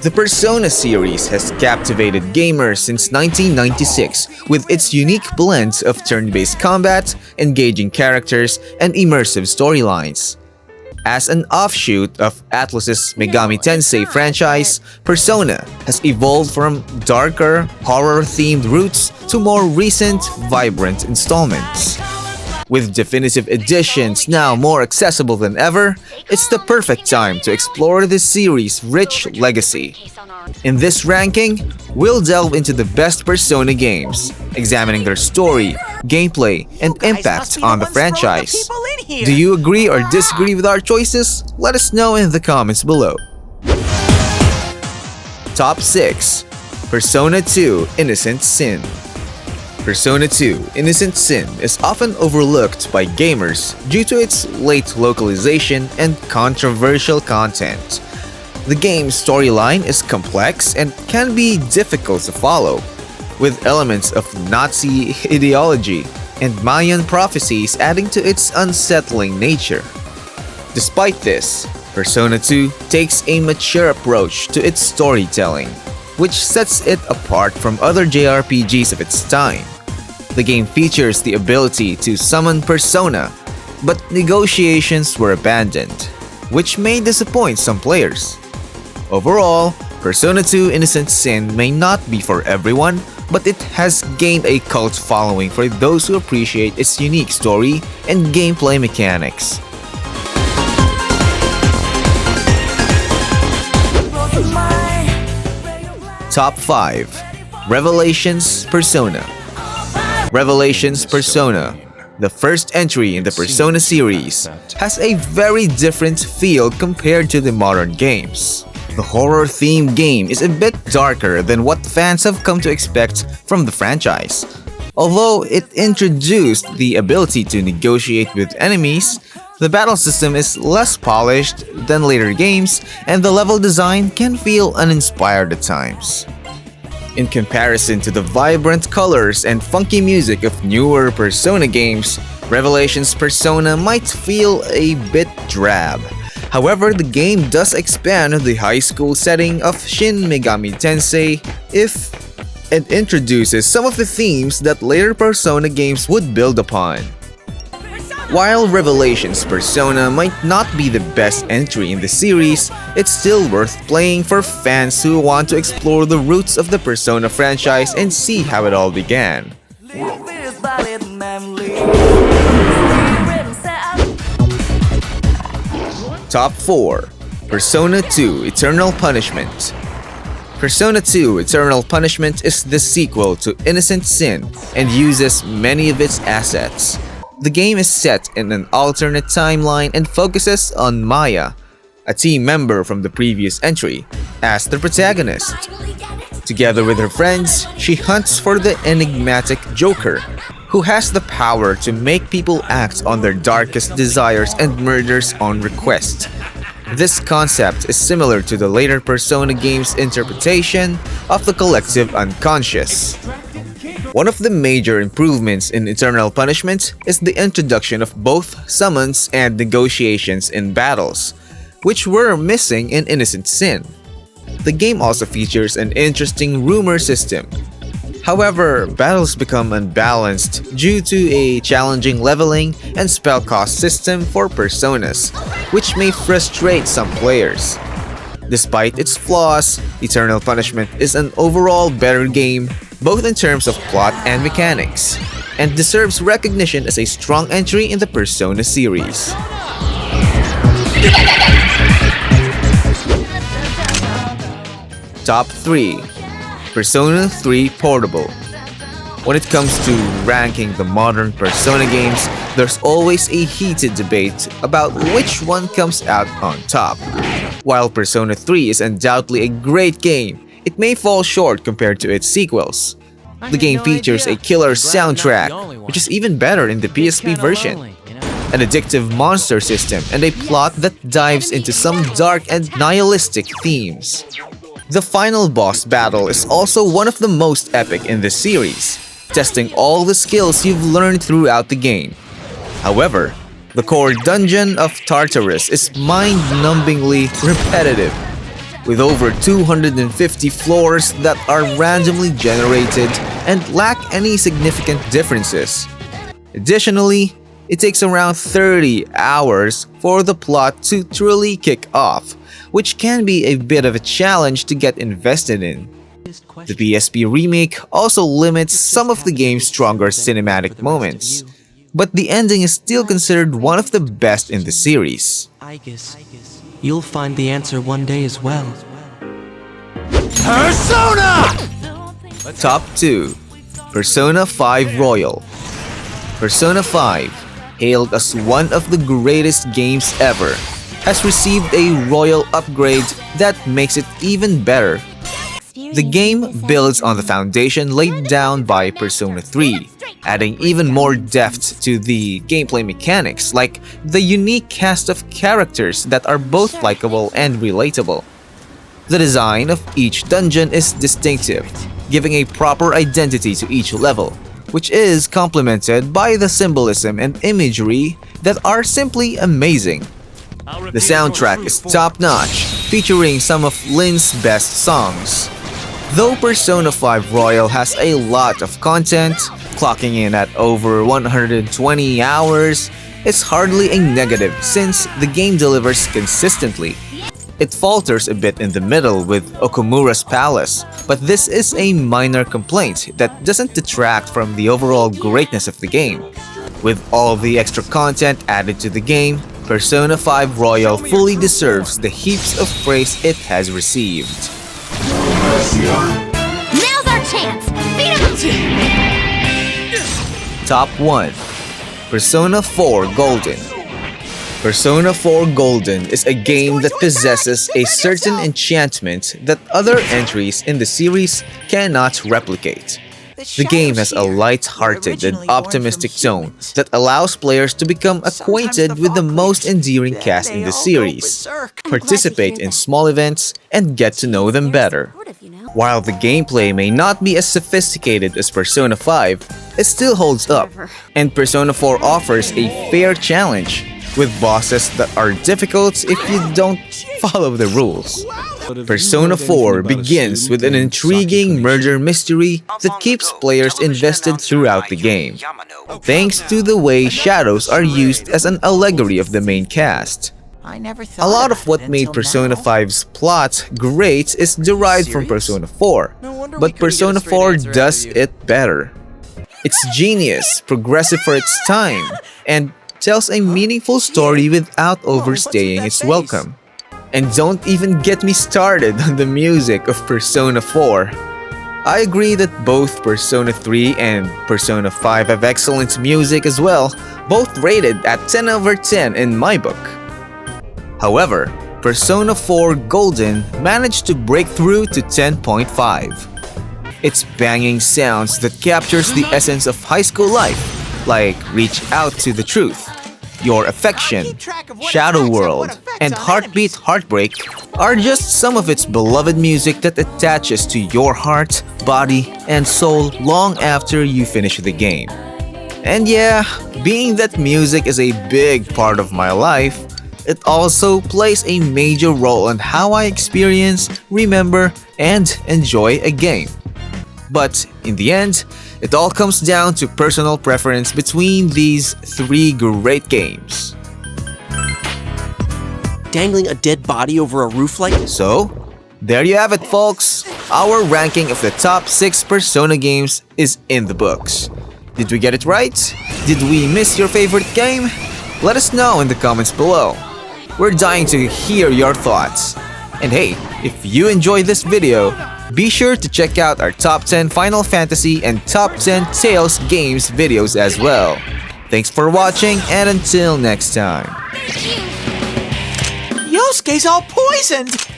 The Persona series has captivated gamers since 1996 with its unique blend of turn-based combat, engaging characters, and immersive storylines. As an offshoot of Atlus's Megami Tensei franchise, Persona has evolved from darker, horror-themed roots to more recent, vibrant installments. With definitive editions now more accessible than ever, it's the perfect time to explore this series' rich legacy. In this ranking, we'll delve into the best Persona games, examining their story, gameplay, and impact on the franchise. Do you agree or disagree with our choices? Let us know in the comments below. Top 6. Persona 2 Innocent Sin. Persona 2 Innocent Sin is often overlooked by gamers due to its late localization and controversial content. The game's storyline is complex and can be difficult to follow, with elements of Nazi ideology and Mayan prophecies adding to its unsettling nature. Despite this, Persona 2 takes a mature approach to its storytelling, which sets it apart from other JRPGs of its time. The game features the ability to summon Persona, but negotiations were abandoned, which may disappoint some players. Overall, Persona 2 Innocent Sin may not be for everyone, but it has gained a cult following for those who appreciate its unique story and gameplay mechanics. Top 5. Revelations Persona. Revelations Persona, the first entry in the Persona series, has a very different feel compared to the modern games. The horror-themed game is a bit darker than what fans have come to expect from the franchise. Although it introduced the ability to negotiate with enemies, the battle system is less polished than later games, and the level design can feel uninspired at times. In comparison to the vibrant colors and funky music of newer Persona games, Revelations Persona might feel a bit drab. However, the game does expand the high school setting of Shin Megami Tensei if it introduces some of the themes that later Persona games would build upon. While Revelations Persona might not be the best entry in the series, it's still worth playing for fans who want to explore the roots of the Persona franchise and see how it all began. Top 4. Persona 2 Eternal Punishment. Persona 2 Eternal Punishment is the sequel to Innocent Sin and uses many of its assets. The game is set in an alternate timeline and focuses on Maya, a team member from the previous entry, as the protagonist. Together with her friends, she hunts for the enigmatic Joker, who has the power to make people act on their darkest desires and murders on request. This concept is similar to the later Persona game's interpretation of the collective unconscious. One of the major improvements in Eternal Punishment is the introduction of both summons and negotiations in battles, which were missing in Innocent Sin. The game also features an interesting rumor system. However, battles become unbalanced due to a challenging leveling and spell cost system for Personas, which may frustrate some players. Despite its flaws, Eternal Punishment is an overall better game, both in terms of plot and mechanics, and deserves recognition as a strong entry in the Persona series. Top 3. Persona 3 Portable. When it comes to ranking the modern Persona games, there's always a heated debate about which one comes out on top. While Persona 3 is undoubtedly a great game, it may fall short compared to its sequels. The game features a killer soundtrack, which is even better in the PSP version, an addictive monster system, and a plot that dives into some dark and nihilistic themes. The final boss battle is also one of the most epic in this series, testing all the skills you've learned throughout the game. However, the core dungeon of Tartarus is mind-numbingly repetitive. with over 250 floors that are randomly generated and lack any significant differences. Additionally, it takes around 30 hours for the plot to truly kick off, which can be a bit of a challenge to get invested in. The PSP remake also limits some of the game's stronger cinematic moments, but the ending is still considered one of the best in the series. I guess you'll find the answer one day as well. Persona! Top 2. Persona 5 Royal. Persona 5, hailed as one of the greatest games ever, has received a royal upgrade that makes it even better. The game builds on the foundation laid down by Persona 3, adding even more depth to the gameplay mechanics, like the unique cast of characters that are both likable and relatable. The design of each dungeon is distinctive, giving a proper identity to each level, which is complemented by the symbolism and imagery that are simply amazing. The soundtrack is top-notch, featuring some of Lin's best songs. Though Persona 5 Royal has a lot of content, clocking in at over 120 hours, it's hardly a negative since the game delivers consistently. It falters a bit in the middle with Okumura's Palace, but this is a minor complaint that doesn't detract from the overall greatness of the game. With all the extra content added to the game, Persona 5 Royal fully deserves the heaps of praise it has received. Now's our chance! Beat him! Top 1. Persona 4 Golden. Persona 4 Golden is a game that possesses a certain enchantment that other entries in the series cannot replicate. The game has a light-hearted and optimistic tone that allows players to become acquainted with the most endearing cast in the series, participate in small events, and get to know them better. While the gameplay may not be as sophisticated as Persona 5, it still holds up, and Persona 4 offers a fair challenge, with bosses that are difficult if you don't follow the rules. Persona 4 begins with an intriguing murder mystery that keeps players invested throughout the game, thanks to the way shadows are used as an allegory of the main cast. A lot of what made Persona 5's plot great is derived from Persona 4, but Persona 4 does it better. It's genius, progressive for its time, and tells a meaningful story without overstaying its welcome. And don't even get me started on the music of Persona 4. I agree that both Persona 3 and Persona 5 have excellent music as well, both rated at 10 over 10 in my book. However, Persona 4 Golden managed to break through to 10.5. Its banging sounds that captures the essence of high school life, like Reach Out to the Truth, Your Affection, Shadow World, and Heartbeat Heartbreak are just some of its beloved music that attaches to your heart, body, and soul long after you finish the game. And yeah, being that music is a big part of my life, it also plays a major role in how I experience, remember, and enjoy a game. But in the end, it all comes down to personal preference between these three great games. Dangling a dead body over a roof like... So, there you have it, folks. Our ranking of the top 6 Persona games is in the books. Did we get it right? Did we miss your favorite game? Let us know in the comments below. We're dying to hear your thoughts. And hey, if you enjoyed this video, be sure to check out our top 10 Final Fantasy and top 10 Tales games videos as well. Thanks for watching, and until next time. Yosuke's all poisoned!